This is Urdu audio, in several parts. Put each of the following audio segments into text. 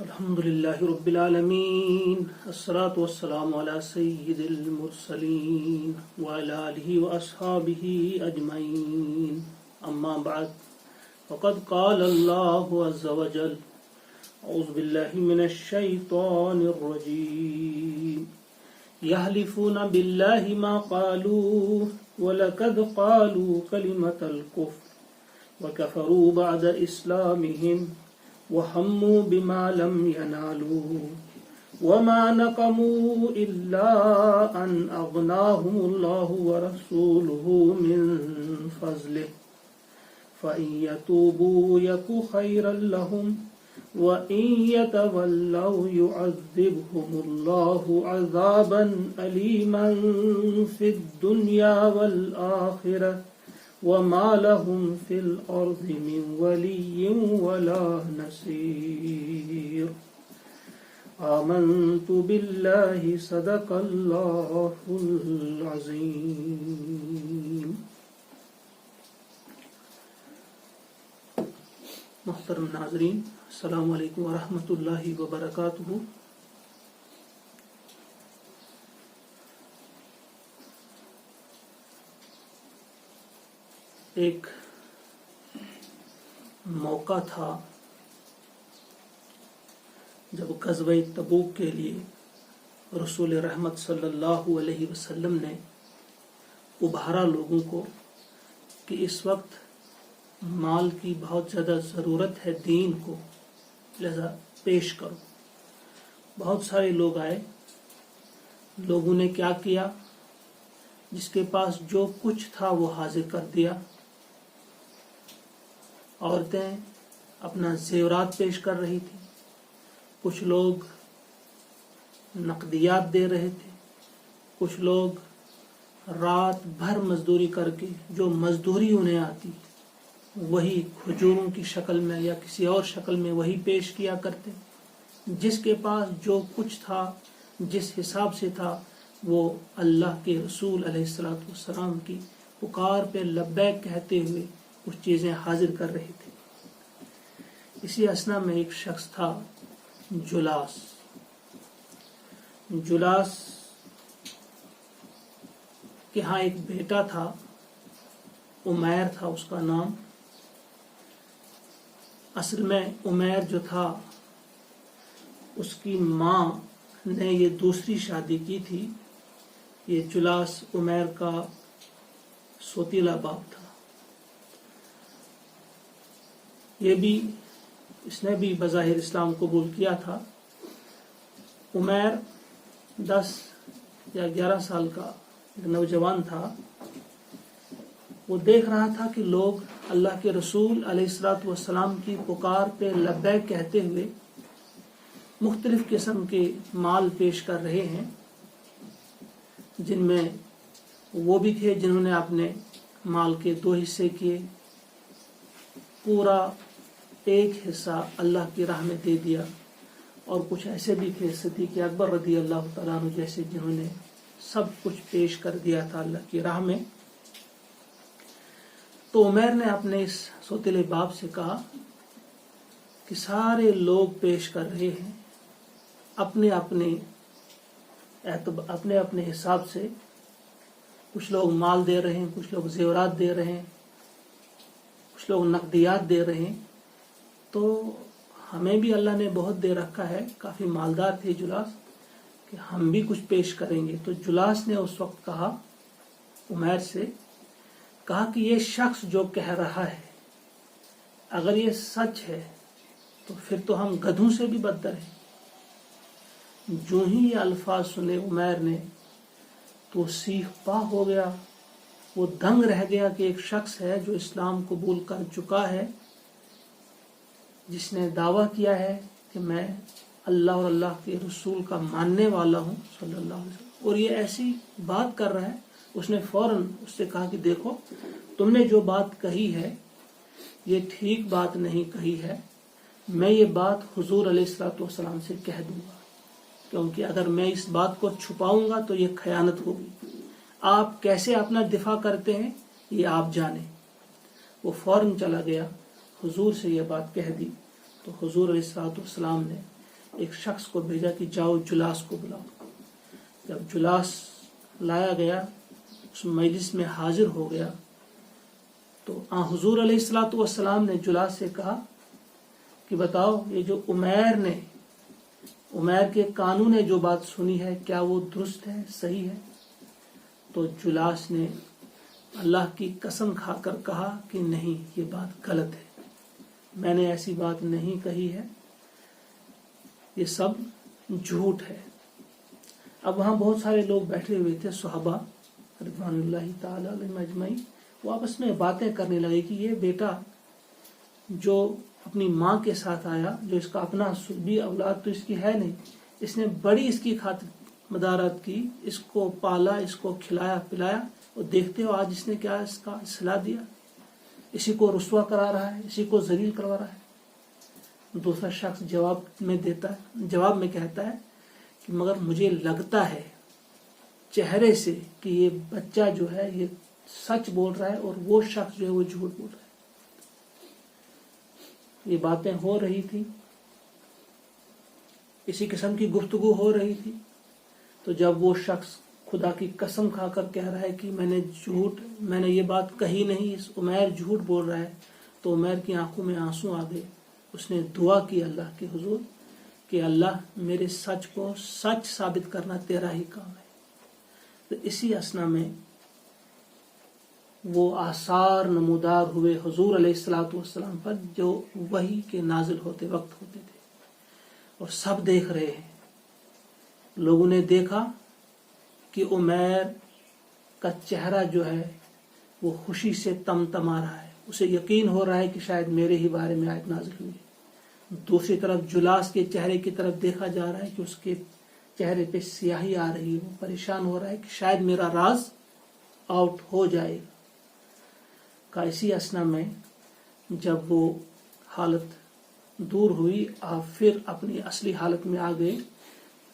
الحمد لله رب العالمين الصلاة والسلام على سيد المرسلين وعلى آله وأصحابه أجمعين أما بعد فقد قال الله عز وجل أعوذ بالله من الشيطان الرجيم يحلفون بالله ما قالوا ولقد قالوا كلمة الكفر وكفروا بعد إسلامهم وهموا بما لم ينالوا وما نقموا إلا أن أغناهم الله ورسوله من فضله فإن يتوبوا يك خيرا لهم وإن يتولوا يعذبهم الله عذابا أليما في الدنيا والآخرة وما لهم في الأرض من ولي ولا نصير آمنت بالله صدق الله العظيم. محترم ناظرین، السلام علیکم ورحمۃ اللہ وبرکاتہ. ایک موقع تھا جب غزوہ تبوک کے لیے رسول رحمت صلی اللہ علیہ وسلم نے ابھارا لوگوں کو کہ اس وقت مال کی بہت زیادہ ضرورت ہے دین کو، لہذا پیش کرو. بہت سارے لوگ آئے. لوگوں نے کیا کیا؟ جس کے پاس جو کچھ تھا وہ حاضر کر دیا. عورتیں اپنا زیورات پیش کر رہی تھی، کچھ لوگ نقدیات دے رہے تھے، کچھ لوگ رات بھر مزدوری کر کے جو مزدوری انہیں آتی وہی کھجوروں کی شکل میں یا کسی اور شکل میں وہی پیش کیا کرتے. جس کے پاس جو کچھ تھا، جس حساب سے تھا، وہ اللہ کے رسول علیہ السلام کی پکار پہ لبیک کہتے ہوئے کچھ چیزیں حاضر کر رہے تھے. اسی اثنا میں ایک شخص تھا جلاس کے ہاں ایک بیٹا تھا، عمیر تھا اس کا نام. اصل میں عمیر جو تھا اس کی ماں نے یہ دوسری شادی کی تھی. یہ جلاس عمیر کا سوتیلا باپ تھا. اس نے بھی بظاہر اسلام قبول کیا تھا. عمیر 10 یا 11 سال کا ایک نوجوان تھا. وہ دیکھ رہا تھا کہ لوگ اللہ کے رسول علیہ السلام کی پکار پہ لبیک کہتے ہوئے مختلف قسم کے مال پیش کر رہے ہیں، جن میں وہ بھی تھے جنہوں نے اپنے مال کے 2 حصے کیے. پورا ایک حصہ اللہ کی راہ میں دے دیا، اور کچھ ایسے بھی تھے صدیق اکبر رضی اللہ تعالیٰ عنہ جیسے جنہوں نے سب کچھ پیش کر دیا تھا اللہ کی راہ میں. تو عمیر نے اپنے اس سوتیلے باپ سے کہا کہ سارے لوگ پیش کر رہے ہیں اپنے اپنے حساب سے. کچھ لوگ مال دے رہے ہیں، کچھ لوگ زیورات دے رہے ہیں، کچھ لوگ نقدیات دے رہے ہیں. تو ہمیں بھی اللہ نے بہت دے رکھا ہے، کافی مالدار تھے جلاس، کہ ہم بھی کچھ پیش کریں گے. تو جلاس نے اس وقت کہا عمیر سے، کہا کہ یہ شخص جو کہہ رہا ہے اگر یہ سچ ہے تو پھر تو ہم گدھوں سے بھی بدتر ہیں. جو ہی یہ الفاظ سنے عمیر نے تو سیخ پا ہو گیا. وہ دنگ رہ گیا کہ ایک شخص ہے جو اسلام قبول کر چکا ہے، جس نے دعویٰ کیا ہے کہ میں اللہ اور اللہ کے رسول کا ماننے والا ہوں صلی اللہ علیہ وسلم، اور یہ ایسی بات کر رہا ہے. اس نے فوراً اس سے کہا کہ دیکھو، تم نے جو بات کہی ہے یہ ٹھیک بات نہیں کہی ہے. میں یہ بات حضور علیہ السلام سے کہہ دوں گا، کیونکہ اگر میں اس بات کو چھپاؤں گا تو یہ خیانت ہوگی. آپ کیسے اپنا دفاع کرتے ہیں یہ آپ جانیں. وہ فوراً چلا گیا، حضور سے یہ بات کہہ دی. تو حضور علیہ السلام نے ایک شخص کو بھیجا کہ جاؤ جلاس کو بلاؤ۔ جب جلاس لایا گیا، اس مجلس میں حاضر ہو گیا، تو حضور علیہ الصلوۃ والسلام نے جلاس سے کہا کہ بتاؤ یہ جو عمیر کے کانوں نے جو بات سنی ہے کیا وہ درست ہے، صحیح ہے؟ تو جلاس نے اللہ کی قسم کھا کر کہا کہ نہیں، یہ بات غلط ہے، میں نے ایسی بات نہیں کہی ہے، یہ سب جھوٹ ہے۔ اب وہاں بہت سارے لوگ بیٹھے ہوئے تھے، صحابہ رضوان اللہ تعالی علیہم اجمعین، وہ آپس میں باتیں کرنے لگے کہ یہ بیٹا جو اپنی ماں کے ساتھ آیا، جو اس کا اپنا سلبی اولاد تو اس کی ہے نہیں، اس نے بڑی اس کی خاطر مدارت کی، اس کو پالا، اس کو کھلایا پلایا، اور دیکھتے ہو آج اس نے کیا اس کا اصلاح دیا، اسی کو رسوا کرا رہا ہے، اسی کو ذلیل کروا رہا ہے۔ دوسرا شخص جواب میں کہتا ہے کہ مگر مجھے لگتا ہے چہرے سے کہ یہ بچہ جو ہے یہ سچ بول رہا ہے اور وہ شخص جو ہے وہ جھوٹ بول رہا ہے۔ یہ باتیں ہو رہی تھی، اسی قسم کی گفتگو ہو رہی تھی، تو جب وہ شخص خدا کی قسم کھا کر کہہ رہا ہے کہ میں نے یہ بات کہی نہیں، اس عمیر جھوٹ بول رہا ہے، تو عمیر کی آنکھوں میں آنسو آ گئے۔ اس نے دعا کی اللہ کے حضور کہ اللہ میرے سچ کو سچ ثابت کرنا تیرا ہی کام ہے۔ تو اسی اثنا میں وہ آثار نمودار ہوئے حضور علیہ الصلوۃ والسلام پر جو وحی کے نازل ہوتے وقت ہوتے تھے، اور سب دیکھ رہے ہیں۔ لوگوں نے دیکھا کہ عمیر کا چہرہ جو ہے وہ خوشی سے تمتما رہا ہے، اسے یقین ہو رہا ہے کہ شاید میرے ہی بارے میں آیت نازل ہوئی ہے۔ دوسری طرف جلاس کے چہرے کی طرف دیکھا جا رہا ہے کہ اس کے چہرے پہ سیاہی آ رہی ہے، وہ پریشان ہو رہا ہے کہ شاید میرا راز آؤٹ ہو جائے گا۔ اسی اثنا میں جب وہ حالت دور ہوئی، آپ پھر اپنی اصلی حالت میں آ گئے،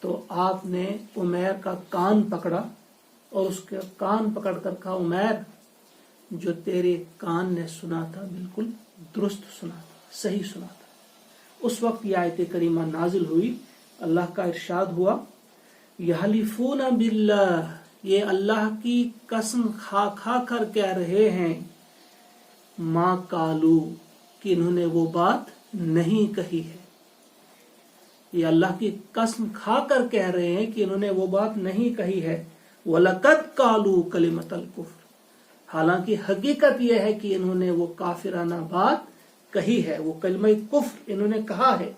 تو آپ نے عمیر کا کان پکڑا اور اس کا کان پکڑ کر کہا عمیر جو تیرے کان نے سنا تھا بالکل درست سنا تھا، صحیح سنا تھا۔ اس وقت یہ آیت کریمہ نازل ہوئی، اللہ کا ارشاد ہوا یحلفون باللہ، یہ اللہ کی قسم کھا کھا کر کہہ رہے ہیں، ما قالو، کہ انہوں نے وہ بات نہیں کہی ہے۔ یہ اللہ کی قسم کھا کر کہہ رہے ہیں کہ انہوں نے وہ بات نہیں کہی ہے۔ وَلَقَدْ قَالُوا كَلِمَةَ الْكُفْرِ، حالانکہ حقیقت یہ ہے کہ انہوں نے وہ کافرانہ بات کہی ہے، وہ کلمہ کفر انہوں نے کہا ہے۔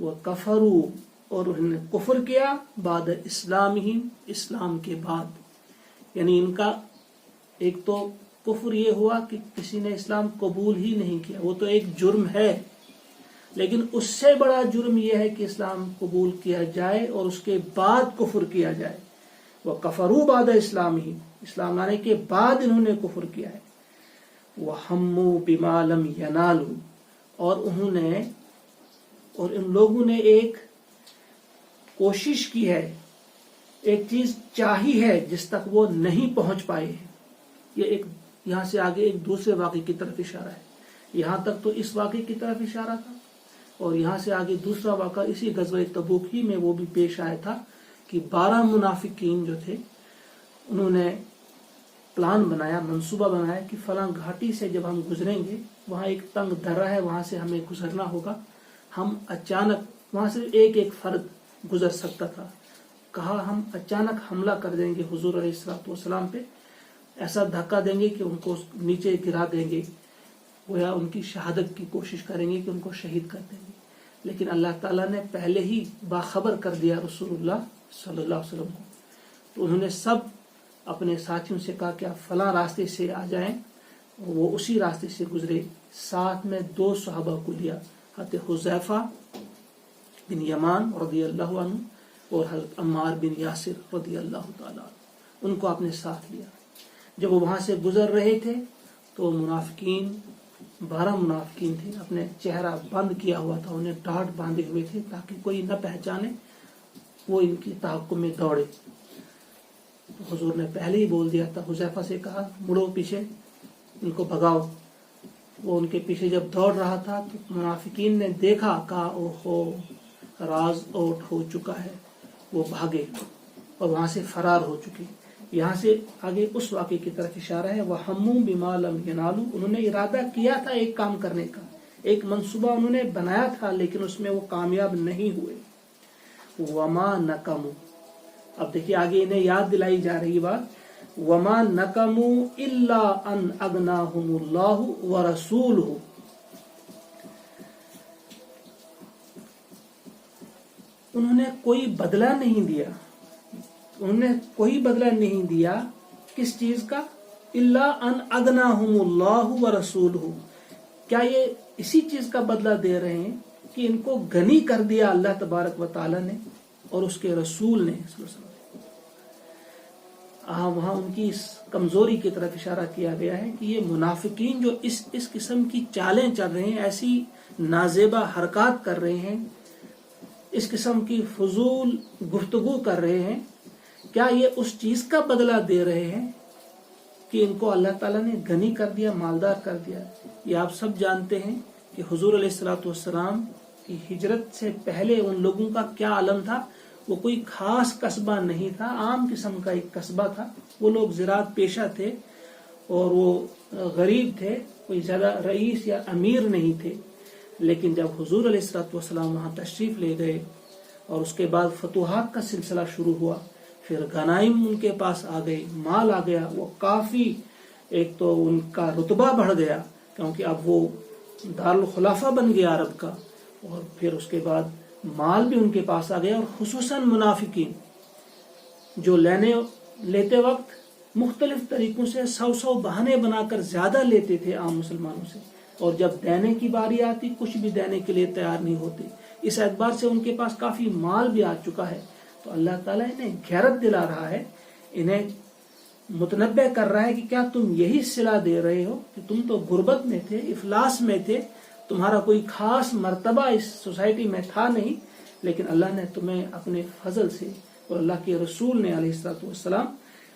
وَكَفَرُوا، اور انہوں نے کفر کیا، بعد اسلامہم، اسلام کے بعد، یعنی ان کا ایک تو کفر یہ ہوا کہ کسی نے اسلام قبول ہی نہیں کیا، وہ تو ایک جرم ہے، لیکن اس سے بڑا جرم یہ ہے کہ اسلام قبول کیا جائے اور اس کے بعد کفر کیا جائے۔ وَكَفَرُوا بَعْدَ اسلامہم، اسلام لانے کے بعد انہوں نے کفر کیا ہے۔ وَهَمُّوا بِمَا لَمْ يَنَالُوا، اور ان لوگوں نے ایک کوشش کی ہے، ایک چیز چاہی ہے جس تک وہ نہیں پہنچ پائے ہیں۔ یہ یہاں سے آگے ایک دوسرے واقعے کی طرف اشارہ ہے۔ یہاں تک تو اس واقعے کی طرف اشارہ تھا، اور یہاں سے آگے دوسرا واقعہ اسی غزوہ تبوک ہی میں وہ بھی پیش آیا تھا کہ 12 منافقین جو تھے انہوں نے پلان بنایا، منصوبہ بنایا کہ فلاں گھاٹی سے جب ہم گزریں گے، وہاں ایک تنگ درہ ہے، وہاں سے ہمیں گزرنا ہوگا، ہم اچانک وہاں سے ایک فرد گزر سکتا تھا، کہا ہم اچانک حملہ کر دیں گے حضور علیہ الصلوۃ والسلام پہ، ایسا دھکا دیں گے کہ ان کو نیچے گرا دیں گے، گویا ان کی شہادت کی کوشش کریں گے کہ ان کو شہید کر دیں گے۔ لیکن اللہ تعالیٰ نے پہلے ہی باخبر کر دیا رسول اللہ صلی اللہ علیہ وسلم کو، تو انہوں نے سب اپنے ساتھیوں سے کہا کہ آپ فلاں راستے سے آ جائیں، وہ اسی راستے سے گزرے۔ ساتھ میں 2 صحابہ کو لیا، حضرت حذیفہ بن یمان رضی اللہ عنہ اور حضرت عمار بن یاسر رضی اللہ تعالیٰ عنہ، ان کو اپنے ساتھ لیا۔ جب وہ وہاں سے گزر رہے تھے تو منافقین 12 منافقین تھے، اپنے چہرہ بند کیا ہوا تھا، انہیں ٹاٹ باندھے ہوئے تھے تاکہ کوئی نہ پہچانے، وہ ان کی تعاقب میں دوڑے۔ تو حضور نے پہلے ہی بول دیا تھا، حذیفہ سے کہا مڑو پیچھے، ان کو بھگاؤ۔ وہ ان کے پیچھے جب دوڑ رہا تھا تو منافقین نے دیکھا، کہا اوہو راز اوٹ ہو چکا ہے، وہ بھاگے اور وہاں سے فرار ہو چکے۔ یہاں سے آگے اس واقعے کی طرف اشارہ ہے، وَهَمُّوا بِمَا لَمْ يَنَالُوا، انہوں نے ارادہ کیا تھا ایک کام کرنے کا، ایک منصوبہ انہوں نے بنایا تھا لیکن اس میں وہ کامیاب نہیں ہوئے۔ وَمَا نَقَمُوا، اب دیکھیے آگے انہیں یاد دلائی جا رہی بات، وَمَا نَقَمُوا إِلَّا أَنْ أَغْنَاهُمُ اللَّهُ وَرَسُولُهُ، انہوں نے کوئی بدلہ نہیں دیا، انہوں نے کوئی بدلہ نہیں دیا کس چیز کا؟ الا ان اغناہم اللہ ورسولہ، کیا یہ اسی چیز کا بدلہ دے رہے ہیں کہ ان کو غنی کر دیا اللہ تبارک و تعالی نے اور اس کے رسول نے صلی اللہ علیہ وسلم۔ وہاں ان کی اس کمزوری کی طرف اشارہ کیا گیا ہے کہ یہ منافقین جو اس قسم کی چالیں چل رہے ہیں، ایسی نازیبہ حرکات کر رہے ہیں، اس قسم کی فضول گفتگو کر رہے ہیں، کیا یہ اس چیز کا بدلہ دے رہے ہیں کہ ان کو اللہ تعالیٰ نے غنی کر دیا، مالدار کر دیا؟ یہ آپ سب جانتے ہیں کہ حضور علیہ الصلوۃ والسلام کی ہجرت سے پہلے ان لوگوں کا کیا عالم تھا۔ وہ کوئی خاص قصبہ نہیں تھا، عام قسم کا ایک قصبہ تھا۔ وہ لوگ زراعت پیشہ تھے اور وہ غریب تھے، کوئی زیادہ رئیس یا امیر نہیں تھے۔ لیکن جب حضور علیہ الصلوۃ والسلام وہاں تشریف لے گئے اور اس کے بعد فتوحات کا سلسلہ شروع ہوا، پھر غنائم ان کے پاس آ گئی، مال آ گیا، وہ کافی، ایک تو ان کا رتبہ بڑھ گیا کیونکہ اب وہ دارالخلافہ بن گیا عرب کا، اور پھر اس کے بعد مال بھی ان کے پاس آ گیا۔ اور خصوصاً منافقین جو لیتے وقت مختلف طریقوں سے 100 بہانے بنا کر زیادہ لیتے تھے عام مسلمانوں سے، اور جب دینے کی باری آتی کچھ بھی دینے کے لیے تیار نہیں ہوتے۔ اس اعتبار سے ان کے پاس کافی مال بھی آ چکا ہے، تو اللہ تعالیٰ انہیں غیرت دلا رہا ہے، انہیں متنبہ کر رہا ہے کہ کیا تم یہی صلہ دے رہے ہو کہ تم تو غربت میں تھے، افلاس میں تھے، تمہارا کوئی خاص مرتبہ اس سوسائٹی میں تھا نہیں، لیکن اللہ نے تمہیں اپنے فضل سے اور اللہ کے رسول نے علیہ الصلوۃ والسلام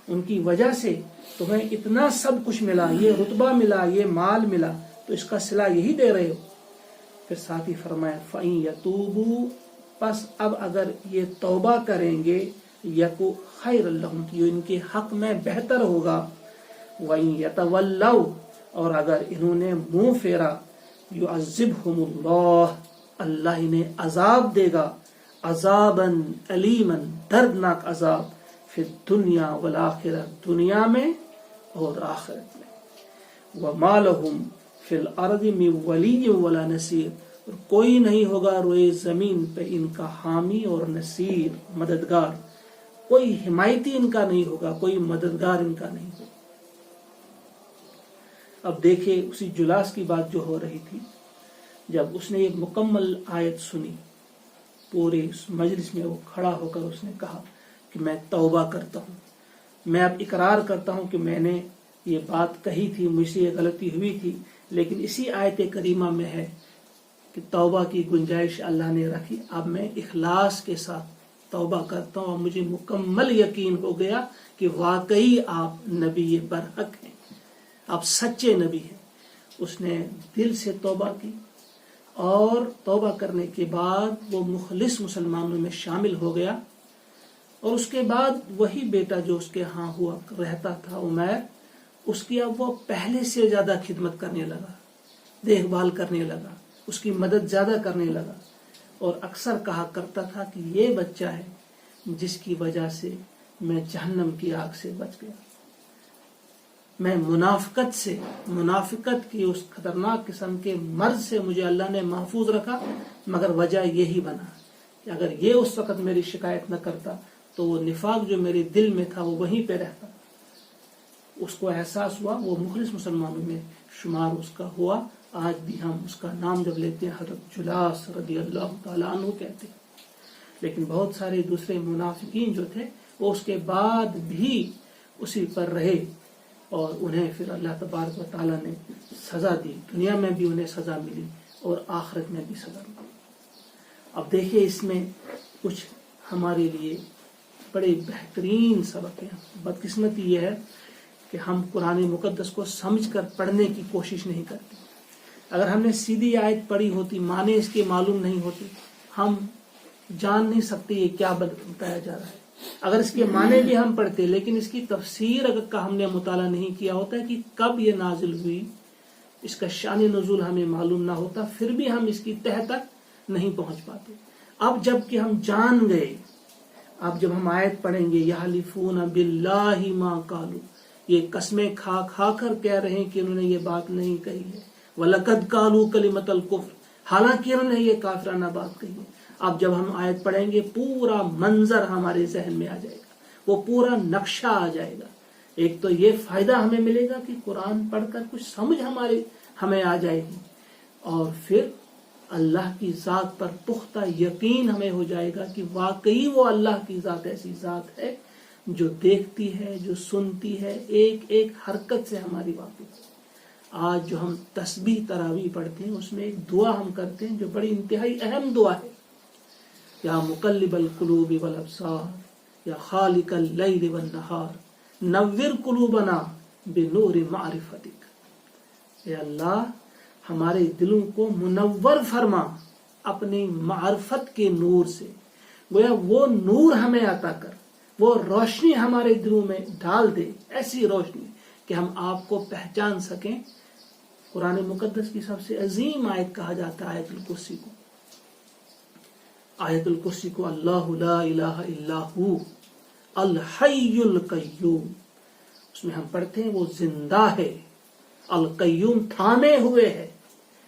ان کی وجہ سے تمہیں اتنا سب کچھ ملا، یہ رتبہ ملا، یہ مال ملا، تو اس کا صلہ یہی دے رہے ہو۔ پھر ساتھ ہی فرمایا فَإِن يَتُوبُوا، پس اب اگر یہ توبہ کریں گے، یکو خیر لہم، یہ ان کے حق میں بہتر ہوگا، وَإِن يَتَوَلَّوْا، اور اگر انہوں نے منہ پھیرا، يُعَذِّبْهُمُ اللَّهُ، اللہ انہیں عذاب دے گا، عذاباً علیماً، دردناک عذاب، فی الدنیا والآخرہ، دنیا میں اور آخرت میں، وَمَا لَهُمْ فی الارض من ولی ولا نصیر، اور کوئی نہیں ہوگا روئے زمین پہ ان کا حامی اور نصیر، مددگار، کوئی حمایتی ان کا نہیں ہوگا، کوئی مددگار ان کا نہیں ہوگا۔ اب دیکھیں اسی جلاس کی بات جو ہو رہی تھی، جب اس نے ایک مکمل آیت سنی، پورے اس مجلس میں وہ کھڑا ہو کر اس نے کہا کہ میں توبہ کرتا ہوں، میں اب اقرار کرتا ہوں کہ میں نے یہ بات کہی تھی، مجھ سے یہ غلطی ہوئی تھی، لیکن اسی آیت کریمہ میں ہے کہ توبہ کی گنجائش اللہ نے رکھی، اب میں اخلاص کے ساتھ توبہ کرتا ہوں، اور مجھے مکمل یقین ہو گیا کہ واقعی آپ نبی برحق ہیں، آپ سچے نبی ہیں۔ اس نے دل سے توبہ کی، اور توبہ کرنے کے بعد وہ مخلص مسلمانوں میں شامل ہو گیا، اور اس کے بعد وہی بیٹا جو اس کے ہاں ہوا رہتا تھا عمیر، اس کی اب وہ پہلے سے زیادہ خدمت کرنے لگا، دیکھ بھال کرنے لگا، اس کی مدد زیادہ کرنے لگا، اور اکثر کہا کرتا تھا کہ یہ بچہ ہے جس کی وجہ سے میں جہنم کی آگ سے بچ گیا، میں منافقت کی اس خطرناک قسم کے مرض سے مجھے اللہ نے محفوظ رکھا، مگر وجہ یہی بنا کہ اگر یہ اس وقت میری شکایت نہ کرتا تو وہ نفاق جو میرے دل میں تھا وہ وہیں پہ رہتا۔ اس کو احساس ہوا، وہ مخلص مسلمانوں میں شمار اس کا ہوا۔ آج بھی ہم اس کا نام جب لیتے ہیں حضرت جلاس رضی اللہ تعالیٰ عنہ کہتے ہیں، لیکن بہت سارے دوسرے منافقین جو تھے وہ اس کے بعد بھی اسی پر رہے، اور انہیں پھر اللہ تبارک و تعالیٰ نے سزا دی، دنیا میں بھی انہیں سزا ملی اور آخرت میں بھی سزا ملی۔ اب دیکھیے اس میں کچھ ہمارے لیے بڑے بہترین سبق ہیں۔ بدقسمتی یہ ہے کہ ہم قرآن مقدس کو سمجھ کر پڑھنے کی کوشش نہیں کرتے۔ اگر ہم نے سیدھی آیت پڑھی ہوتی، معنی اس کے معلوم نہیں ہوتے، ہم جان نہیں سکتے یہ کیا بتایا جا رہا ہے. اگر اس کے معنی بھی ہم پڑھتے لیکن اس کی تفسیر اگر کا ہم نے مطالعہ نہیں کیا ہوتا ہے کہ کب یہ نازل ہوئی، اس کا شان نزول ہمیں معلوم نہ ہوتا، پھر بھی ہم اس کی تہ تک نہیں پہنچ پاتے. اب جب کہ ہم جان گئے، اب جب ہم آیت پڑھیں گے یحلفون باللہ ما قالوا، یہ قسمیں کھا کھا کر کہہ رہے ہیں کہ انہوں نے یہ بات نہیں کہی ہے، وَلَقَدْ قَالُوا كَلِمَةَ الْكُفْرِ، حالانکہ انہوں نے یہ کافرانہ بات کہی ہے. اب جب ہم آیت پڑھیں گے پورا منظر ہمارے ذہن میں آ جائے گا، وہ پورا نقشہ آ جائے گا. ایک تو یہ فائدہ ہمیں ملے گا کہ قرآن پڑھ کر کچھ سمجھ ہمیں آ جائے گی، اور پھر اللہ کی ذات پر پختہ یقین ہمیں ہو جائے گا کہ واقعی وہ اللہ کی ذات ایسی ذات ہے جو دیکھتی ہے، جو سنتی ہے، ایک ایک حرکت سے ہماری واقف ہے. آج جو ہم تسبیح تراویح پڑھتے ہیں اس میں ایک دعا ہم کرتے ہیں جو بڑی انتہائی اہم دعا ہے، یا مقلب القلوب والابصار یا خالق اللیل والنہار نور قلوبنا بنور معرفتک. اے اللہ ہمارے دلوں کو منور فرما اپنی معرفت کے نور سے، گویا وہ نور ہمیں عطا کر، وہ روشنی ہمارے دلوں میں ڈال دے، ایسی روشنی کہ ہم آپ کو پہچان سکیں. قرآن مقدس کی سب سے عظیم آیت کہا جاتا ہے آیت الکرسی کو. آیت الکرسی کو اللہ لا الہ الا ہو الحی القیوم، اس میں ہم پڑھتے ہیں وہ زندہ ہے، القیوم تھامے ہوئے ہے.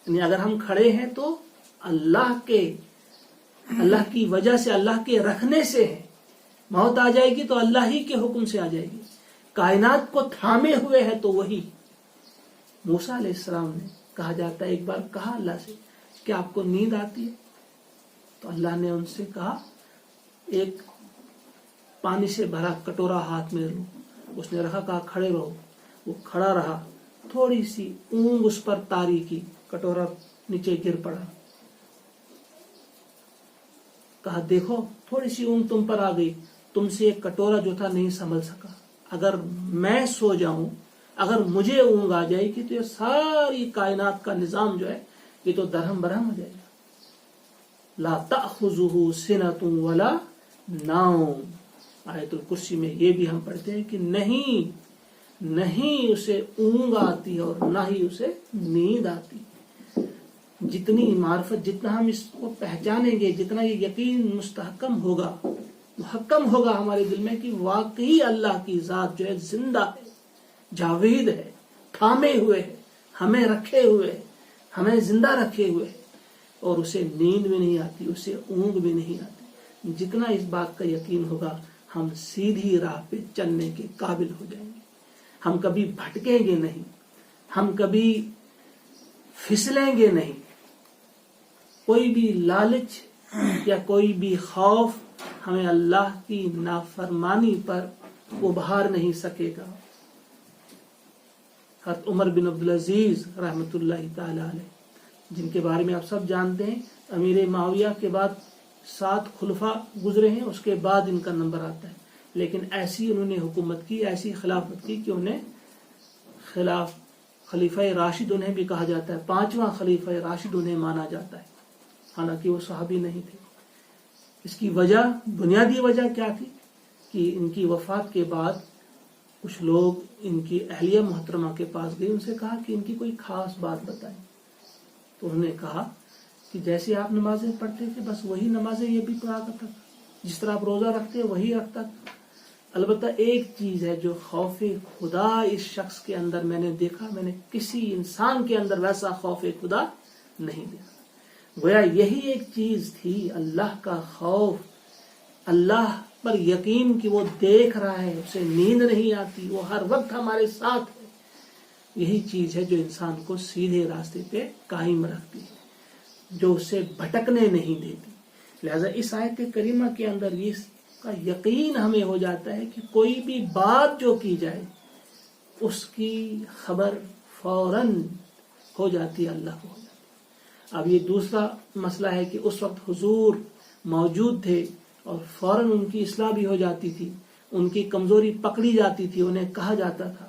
یعنی اگر ہم کھڑے ہیں تو اللہ کی وجہ سے، اللہ کے رکھنے سے ہے. موت آ جائے گی تو اللہ ہی کے حکم سے آ جائے گی. کائنات کو تھامے ہوئے ہے تو وہی. موسیٰ علیہ السلام نے کہا جاتا ہے ایک بار کہا اللہ سے کہ آپ کو نیند آتی ہے؟ تو اللہ نے ان سے کہا ایک پانی سے بھرا کٹورا ہاتھ میں لو. اس نے رکھا، کہا کھڑے رہو. وہ کھڑا رہا، تھوڑی سی اونگ اس پر طاری کی، کٹورا نیچے گر پڑا. کہا دیکھو تھوڑی سی اونگ تم پر آ گئی، تم سے ایک کٹورا جو تھا نہیں سنبھل سکا. اگر میں سو جاؤں، اگر مجھے اونگ آ جائے گی تو یہ ساری کائنات کا نظام جو ہے یہ تو درہم برہم ہو جائے گا. لا تأخذہ سنۃ ولا نوم. آیت الکرسی میں یہ بھی ہم پڑھتے ہیں کہ نہیں اسے اونگ آتی اور نہ ہی اسے نیند آتی. جتنی معرفت، جتنا ہم اس کو پہچانیں گے، جتنا یہ یقین محکم ہوگا ہمارے دل میں کہ واقعی اللہ کی ذات جو ہے زندہ ہے، جاوید ہے، تھامے ہوئے ہے، ہمیں رکھے ہوئے ہے، ہمیں زندہ رکھے ہوئے ہے، اور اسے نیند بھی نہیں آتی، اسے اونگ بھی نہیں آتی. جتنا اس بات کا یقین ہوگا ہم سیدھی راہ پہ چلنے کے قابل ہو جائیں گے. ہم کبھی بھٹکیں گے نہیں، ہم کبھی پھسلیں گے نہیں. کوئی بھی لالچ یا کوئی بھی خوف ہمیں اللہ کی نافرمانی پر ابھار نہیں سکے گا. حضرت عمر بن عبدالعزیز رحمۃ اللہ تعالی علیہ، جن کے بارے میں آپ سب جانتے ہیں، امیر معاویہ کے بعد 7 خلفاء گزرے ہیں، اس کے بعد ان کا نمبر آتا ہے. لیکن ایسی انہوں نے حکومت کی، ایسی خلافت کی کہ انہیں خلیفہ راشد انہیں بھی کہا جاتا ہے، 5واں خلیفہ راشد انہیں مانا جاتا ہے، حالانکہ وہ صحابی نہیں تھے. اس کی وجہ، بنیادی وجہ کیا تھی کہ ان کی وفات کے بعد کچھ لوگ ان کی اہلیہ محترمہ کے پاس گئے، ان سے کہا کہ ان کی کوئی خاص بات بتائیں. تو انہوں نے کہا کہ جیسے آپ نمازیں پڑھتے تھے بس وہی نمازیں یہ بھی پڑھا کرتا تھا، جس طرح آپ روزہ رکھتے وہی رکھتا تھا. البتہ ایک چیز ہے جو خوف خدا اس شخص کے اندر میں نے دیکھا، میں نے کسی انسان کے اندر ویسا خوف خدا نہیں دیکھا. گویا یہی ایک چیز تھی، اللہ کا خوف، اللہ پر یقین کہ وہ دیکھ رہا ہے، اسے نیند نہیں آتی، وہ ہر وقت ہمارے ساتھ ہے. یہی چیز ہے جو انسان کو سیدھے راستے پہ قائم رکھتی ہے، جو اسے بھٹکنے نہیں دیتی. لہذا اس آیت کریمہ کے اندر اس کا یقین ہمیں ہو جاتا ہے کہ کوئی بھی بات جو کی جائے اس کی خبر فوراً ہو جاتی ہے، اللہ کو ہو جاتی. اب یہ دوسرا مسئلہ ہے کہ اس وقت حضور موجود تھے اور فوراً ان کی اصلاح بھی ہو جاتی تھی، ان کی کمزوری پکڑی جاتی تھی، انہیں کہا جاتا تھا.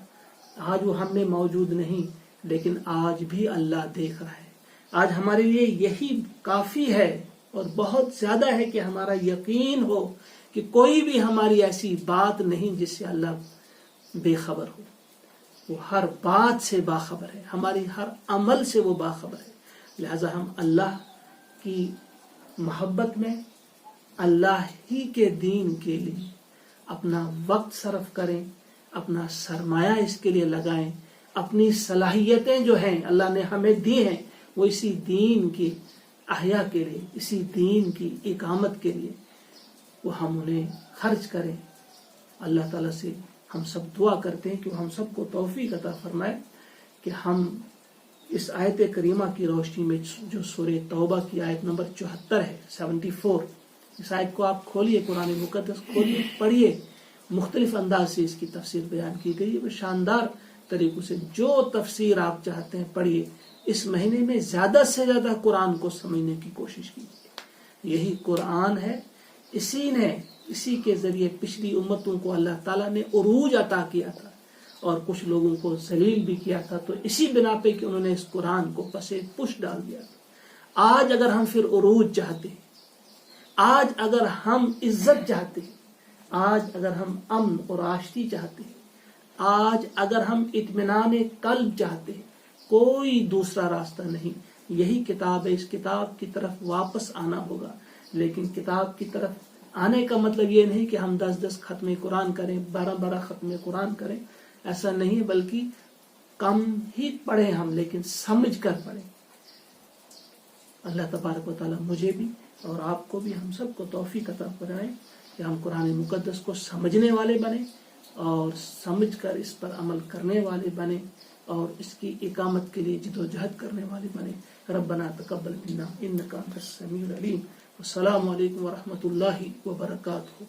آج وہ ہم میں موجود نہیں، لیکن آج بھی اللہ دیکھ رہا ہے. آج ہمارے لیے یہی کافی ہے اور بہت زیادہ ہے کہ ہمارا یقین ہو کہ کوئی بھی ہماری ایسی بات نہیں جس سے اللہ بے خبر ہو. وہ ہر بات سے باخبر ہے، ہماری ہر عمل سے وہ باخبر ہے. لہذا ہم اللہ کی محبت میں اللہ ہی کے دین کے لیے اپنا وقت صرف کریں، اپنا سرمایہ اس کے لیے لگائیں، اپنی صلاحیتیں جو ہیں اللہ نے ہمیں دی ہیں وہ اسی دین کی احیاء کے لیے، اسی دین کی اقامت کے لیے وہ ہم انہیں خرچ کریں. اللہ تعالیٰ سے ہم سب دعا کرتے ہیں کہ وہ ہم سب کو توفیق عطا فرمائے کہ ہم اس آیت کریمہ کی روشنی میں جو سورہ توبہ کی آیت نمبر 74 ہے 74، اس آیت کو آپ کھولیے، قرآن مقدس کھولیے، پڑھیے. مختلف انداز سے اس کی تفسیر بیان کی گئی ہے، وہ شاندار طریقوں سے. جو تفسیر آپ چاہتے ہیں پڑھیے. اس مہینے میں زیادہ سے زیادہ قرآن کو سمجھنے کی کوشش کیجیے. یہی قرآن ہے، اسی کے ذریعے پچھلی امتوں کو اللہ تعالیٰ نے عروج عطا کیا تھا اور کچھ لوگوں کو ذلیل بھی کیا تھا، تو اسی بنا پہ کہ انہوں نے اس قرآن کو پسے پش ڈال دیا تھا. آج اگر ہم پھر عروج چاہتے ہیں، آج اگر ہم عزت چاہتے ہیں، آج اگر ہم امن اور آشتی چاہتے ہیں، آج اگر ہم اطمینان قلب چاہتے ہیں، کوئی دوسرا راستہ نہیں. یہی کتاب ہے. اس کتاب کی طرف واپس آنا ہوگا. لیکن کتاب کی طرف آنے کا مطلب یہ نہیں کہ ہم 10 ختم قرآن کریں، 12 ختم قرآن کریں. ایسا نہیں، بلکہ کم ہی پڑھیں ہم، لیکن سمجھ کر پڑھیں. اللہ تبارک و تعالیٰ مجھے بھی اور آپ کو بھی، ہم سب کو توفیق عطا فرمائے کہ ہم قرآن مقدس کو سمجھنے والے بنیں اور سمجھ کر اس پر عمل کرنے والے بنیں اور اس کی اقامت کے لیے جد و جہد کرنے والے بنیں. ربنا تقبل منا انک انت السمیع العلیم. السلام علیکم ورحمۃ اللہ وبرکاتہ.